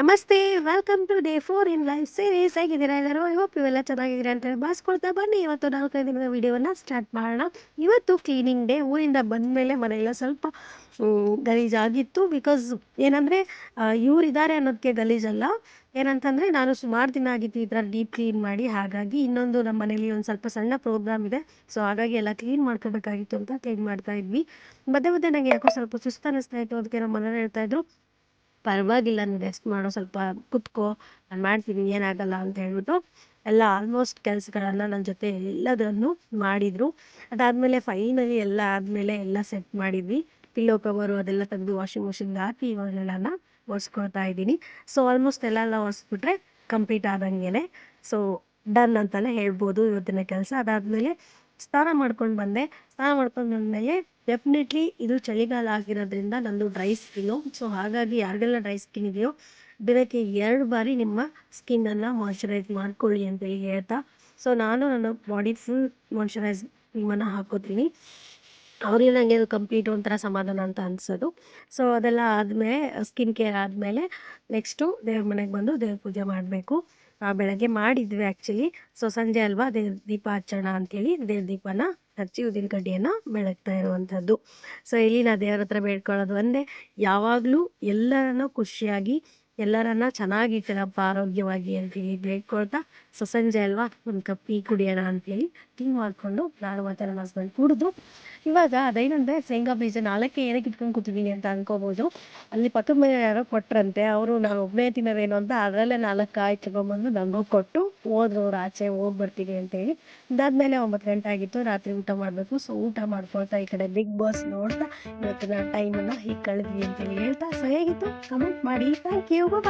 ನಮಸ್ತೆ, welcome to day 4 in life series. ಹೇಗಿದ್ದೀರಾ ಎಲ್ಲರೂ? ಐ ಹೋಪ್ ಇವೆಲ್ಲ ಚೆನ್ನಾಗಿದ್ದೀರಾ ಅಂತ ಹೇಳಿ ಭಾವಿಸ್ಕೊಳ್ತಾ ಬನ್ನಿ. ಇವತ್ತು 4 ದಿನದ ವಿಡಿಯೋವನ್ನು ಸ್ಟಾರ್ಟ್ ಮಾಡೋಣ. ಇವತ್ತು ಕ್ಲೀನಿಂಗ್ ಡೇ. ಊರಿಂದ ಬಂದಮೇಲೆ ಮನೆಯೆಲ್ಲ ಸ್ವಲ್ಪ ಗಲೀಜಾಗಿತ್ತು. ಬಿಕಾಸ್ ಏನಂದರೆ ಇವರಿದ್ದಾರೆ ಅನ್ನೋದಕ್ಕೆ ಗಲೀಜಲ್ಲ, ಏನಂತಂದರೆ ನಾನು ಸುಮಾರು ದಿನ ಆಗಿತ್ತು ಈ ಥರ ಡೀಪ್ ಕ್ಲೀನ್ ಮಾಡಿ. ಹಾಗಾಗಿ ಇನ್ನೊಂದು ನಮ್ಮ ಮನೇಲಿ ಒಂದು ಸ್ವಲ್ಪ ಸಣ್ಣ ಪ್ರೋಗ್ರಾಮ್ ಇದೆ. ಸೊ ಹಾಗಾಗಿ ಎಲ್ಲ ಕ್ಲೀನ್ ಮಾಡ್ಕೋಬೇಕಾಗಿತ್ತು ಅಂತ ಕ್ಲೀನ್ ಮಾಡ್ತಾ ಇದ್ವಿ. ಮಧ್ಯೆ ಮಧ್ಯೆ ನನಗೆ ಯಾಕೋ ಸ್ವಲ್ಪ ಸುಸ್ತು ಅನ್ನಿಸ್ತಾ ಇತ್ತು. ಅದಕ್ಕೆ ನಮ್ಮ ಮನೆಯವ್ರು ಹೇಳ್ತಾಯಿದ್ರು, ಪರವಾಗಿಲ್ಲ ನೀನು ರೆಸ್ಟ್ ಮಾಡೋ, ಸ್ವಲ್ಪ ಕುತ್ಕೋ, ನಾನು ಮಾಡ್ತೀನಿ, ಏನಾಗಲ್ಲ ಅಂತ ಹೇಳ್ಬಿಟ್ಟು ಎಲ್ಲ ಆಲ್ಮೋಸ್ಟ್ ಕೆಲಸಗಳನ್ನು ನನ್ನ ಜೊತೆ ಎಲ್ಲದನ್ನು ಮಾಡಿದರು. ಅದಾದಮೇಲೆ ಫೈನಲಿ ಎಲ್ಲ ಆದಮೇಲೆ ಎಲ್ಲ ಸೆಟ್ ಮಾಡಿದ್ವಿ. ಪಿಲ್ಲೋ ಕವರು ಅದೆಲ್ಲ ತೆಗೆದು ವಾಷಿಂಗ್ ಮಿಷಿನ್ಗೆ ಹಾಕಿ ಇವಾಗೆಲ್ಲನ ಒರೆಸ್ಕೊಳ್ತಾ ಇದ್ದೀನಿ. ಸೊ ಆಲ್ಮೋಸ್ಟ್ ಎಲ್ಲ ಒರೆಸ್ಬಿಟ್ರೆ ಕಂಪ್ಲೀಟ್ ಆದಂಗೆ. ಸೊ ಡನ್ ಅಂತಲೇ ಹೇಳ್ಬೋದು ಇವತ್ತಿನ ಕೆಲಸ. ಅದಾದಮೇಲೆ ಸ್ನಾನ ಮಾಡ್ಕೊಂಡು ಬಂದೆ. ಸ್ನಾನ ಮಾಡ್ಕೊಂಡು ಬಂದಮೇಲೆ ಡೆಫಿನೆಟ್ಲಿ ಇದು ಚಳಿಗಾಲ ಆಗಿರೋದ್ರಿಂದ ನಂದು ಡ್ರೈ ಸ್ಕಿನ್ನು. ಸೊ ಹಾಗಾಗಿ ಯಾರಿಗೆಲ್ಲ ಡ್ರೈ ಸ್ಕಿನ್ ಇದೆಯೋ ದಿನಕ್ಕೆ 2 ಬಾರಿ ನಿಮ್ಮ ಸ್ಕಿನ್ನನ್ನು ಮಾಯ್ಶ್ಚರೈಸ್ ಮಾಡ್ಕೊಳ್ಳಿ ಅಂತೇಳಿ ಹೇಳ್ತಾ, ಸೊ ನಾನು ನನ್ನ ಬಾಡಿ ಫುಲ್ ಮಾಯ್ಶ್ಚರೈಸ್ ಕ್ರೀಮನ್ನು ಹಾಕೋತೀನಿ. ಅವ್ರಿಗೆ ನನಗೆ ಅದು ಕಂಪ್ಲೀಟ್ ಒಂಥರ ಸಮಾಧಾನ ಅಂತ ಅನಿಸೋದು. ಸೊ ಅದೆಲ್ಲ ಆದಮೇಲೆ ಸ್ಕಿನ್ ಕೇರ್ ಆದಮೇಲೆ ನೆಕ್ಸ್ಟು ದೇವ್ರ ಮನೆಗೆ ಬಂದು ದೇವ್ರ ಪೂಜೆ ಮಾಡಬೇಕು. ಬೆಳಗ್ಗೆ ಮಾಡಿದ್ವಿ ಆ್ಯಕ್ಚುಲಿ. ಸೊ ಸಂಜೆ ಅಲ್ವಾ ದೇವ್ರ ದೀಪ ಹಚ್ಚೋಣ ಅಂಥೇಳಿ ದೇವ್ರ ದೀಪನ ಹಚ್ಚಿ ಉದ್ದಿನ ಕಡ್ಡಿಯನ್ನು ಬೆಳಗ್ತಾ ಇರುವಂಥದ್ದು. ಸೊ ಇಲ್ಲಿ ನಾ ದೇವ್ರ ಹತ್ರ ಬೇಡ್ಕೊಳ್ಳೋದು ಒಂದೇ, ಯಾವಾಗಲೂ ಎಲ್ಲರನ್ನೂ ಖುಷಿಯಾಗಿ, ಎಲ್ಲರನ್ನ ಚೆನ್ನಾಗಿಟ್ಟಿರಪ್ಪ ಆರೋಗ್ಯವಾಗಿ ಅಂತೇಳಿ ಬೇಡ್ಕೊಳ್ತಾ, ಸೊ ಸಂಜೆ ಅಲ್ವಾ ಒಂದು ಕಪ್ ಟೀ ಕುಡಿಯೋಣ ಅಂಥೇಳಿ ಟೀ ಮಾಡಿಕೊಂಡು ನಾನು ಮತ್ತು ನನ್ನ ಹಸ್ಬೆಂಡ್ ಕುಡಿದು, ಇವಾಗ ಅದೇನಂದರೆ ಶೇಂಗಾ ಬೀಜ 4 ಏನಕ್ಕೆ ಇಟ್ಕೊಂಡು ಕೂತಿದ್ದೀನಿ ಅಂತ ಅನ್ಕೋಬೋದು. ಅಲ್ಲಿ ಪಕ್ಕದ ಮನೆ ಯಾರೋ ಕೊಟ್ರಂತೆ, ಅವರು ನಾನು ಒಬ್ಬನೇ ತಿನ್ನೋದೇನು ಅಂತ ಅದರಲ್ಲೇ 4 ಕಾಯಿ ತಗೊಂಬಂದು ನನಗೂ ಕೊಟ್ಟು ಹೋದ್ರು ಅವ್ರು, ಆಚೆ ಹೋಗಿ ಬರ್ತೀನಿ ಅಂತೇಳಿ. ಅದಾದಮೇಲೆ 9 ಗಂಟೆ ಆಗಿತ್ತು, ರಾತ್ರಿ ಊಟ ಮಾಡಬೇಕು. ಸೊ ಊಟ ಮಾಡ್ಕೊಳ್ತಾ ಈ ಕಡೆ ಬಿಗ್ ಬಾಸ್ ನೋಡ್ತಾ ಇವತ್ತಿನ ಟೈಮನ್ನು ಹೀಗೆ ಕಳೆದ್ವಿ ಅಂತೇಳಿ ಹೇಳ್ತಾ, ಸೊ ಹೇಗಿತ್ತು ಕಮೆಂಟ್ ಮಾಡಿ. Thank you, bye.